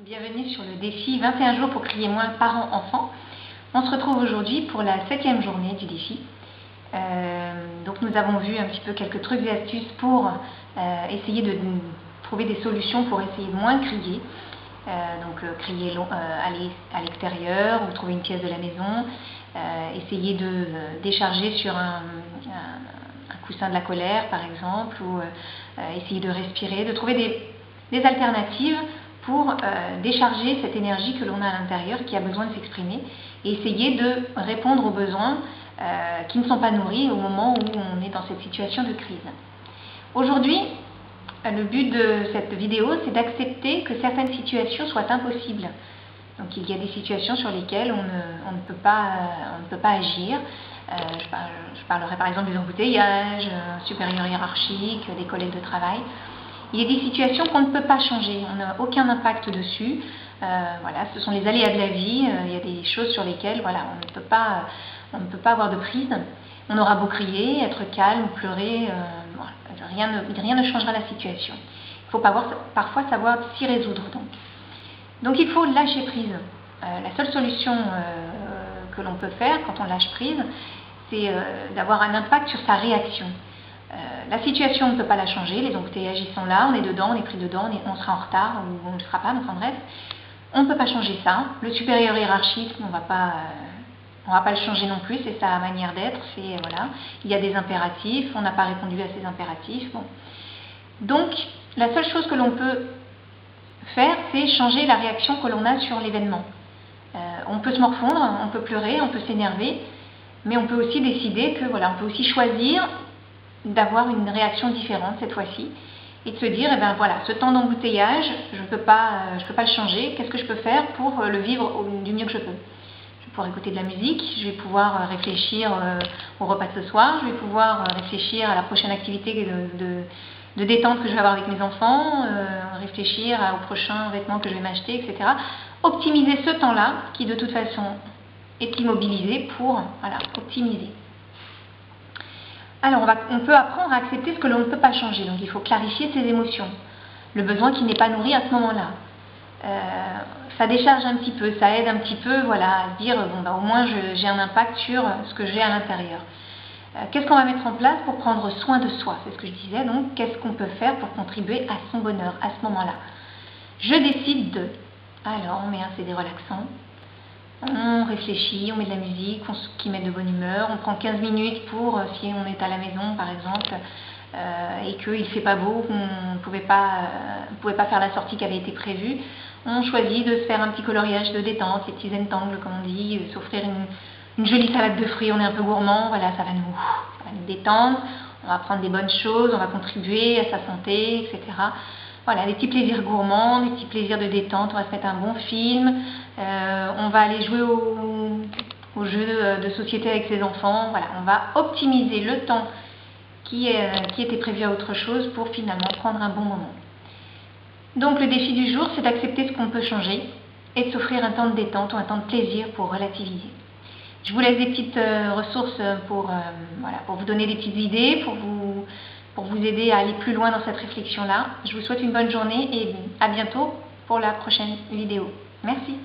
Bienvenue sur le défi 21 jours pour crier moins parents-enfants. On se retrouve aujourd'hui pour la 7e journée du défi. Donc nous avons vu un petit peu quelques trucs et astuces pour essayer de trouver des solutions pour essayer de moins crier. Crier aller à l'extérieur ou trouver une pièce de la maison, essayer de décharger sur un coussin de la colère par exemple, ou essayer de respirer, de trouver des alternatives pour décharger cette énergie que l'on a à l'intérieur qui a besoin de s'exprimer et essayer de répondre aux besoins qui ne sont pas nourris au moment où on est dans cette situation de crise. Aujourd'hui, le but de cette vidéo, c'est d'accepter que certaines situations soient impossibles. Donc il y a des situations sur lesquelles on ne peut pas agir. Je parlerai par exemple des embouteillages, supérieurs hiérarchiques, des collègues de travail. Il y a des situations qu'on ne peut pas changer, on n'a aucun impact dessus. Voilà, ce sont les aléas de la vie, il y a des choses sur lesquelles voilà, on ne peut pas avoir de prise. On aura beau crier, être calme, pleurer, rien ne changera la situation. Il faut parfois savoir s'y résoudre. Donc il faut lâcher prise. La seule solution que l'on peut faire quand on lâche prise, c'est d'avoir un impact sur sa réaction. La situation, on ne peut pas la changer, les embouteillages ils sont là, on est dedans, on est pris dedans, on sera en retard ou on ne le sera pas, enfin bref, on ne peut pas changer ça. Le supérieur hiérarchique, on ne va pas le changer non plus, c'est sa manière d'être, voilà, il y a des impératifs, on n'a pas répondu à ces impératifs. Bon. Donc, la seule chose que l'on peut faire, c'est changer la réaction que l'on a sur l'événement. On peut se morfondre, on peut pleurer, on peut s'énerver, mais on peut aussi décider que, voilà, on peut aussi choisir d'avoir une réaction différente cette fois-ci et de se dire, eh ben voilà, ce temps d'embouteillage, je peux pas le changer, qu'est-ce que je peux faire pour le vivre du mieux que je peux? Je vais pouvoir écouter de la musique, je vais pouvoir réfléchir au repas de ce soir, je vais pouvoir réfléchir à la prochaine activité de détente que je vais avoir avec mes enfants, réfléchir au prochain vêtement que je vais m'acheter, etc. Optimiser ce temps-là qui de toute façon est immobilisé pour optimiser. Alors, on peut apprendre à accepter ce que l'on ne peut pas changer. Donc, il faut clarifier ses émotions. Le besoin qui n'est pas nourri à ce moment-là. Ça décharge un petit peu, ça aide un petit peu voilà, à se dire, bon, au moins j'ai un impact sur ce que j'ai à l'intérieur. Qu'est-ce qu'on va mettre en place pour prendre soin de soi? C'est ce que je disais. Donc, qu'est-ce qu'on peut faire pour contribuer à son bonheur à ce moment-là? Je décide de. Alors, on met un CD relaxant. On réfléchit, on met de la musique qui met de bonne humeur, on prend 15 minutes pour, si on est à la maison par exemple, et qu'il ne fait pas beau, qu'on ne pouvait pas faire la sortie qui avait été prévue, on choisit de se faire un petit coloriage de détente, les petits zentangle comme on dit, s'offrir une jolie salade de fruits, on est un peu gourmand, voilà, ça va nous détendre, on va prendre des bonnes choses, on va contribuer à sa santé, etc. Voilà, des petits plaisirs gourmands, des petits plaisirs de détente, on va se mettre un bon film, on va aller jouer au jeu de société avec ses enfants, voilà, on va optimiser le temps qui était prévu à autre chose pour finalement prendre un bon moment. Donc le défi du jour, c'est d'accepter ce qu'on peut changer et de s'offrir un temps de détente ou un temps de plaisir pour relativiser. Je vous laisse des petites ressources pour vous donner des petites idées, pour vous aider à aller plus loin dans cette réflexion-là. Je vous souhaite une bonne journée et à bientôt pour la prochaine vidéo. Merci.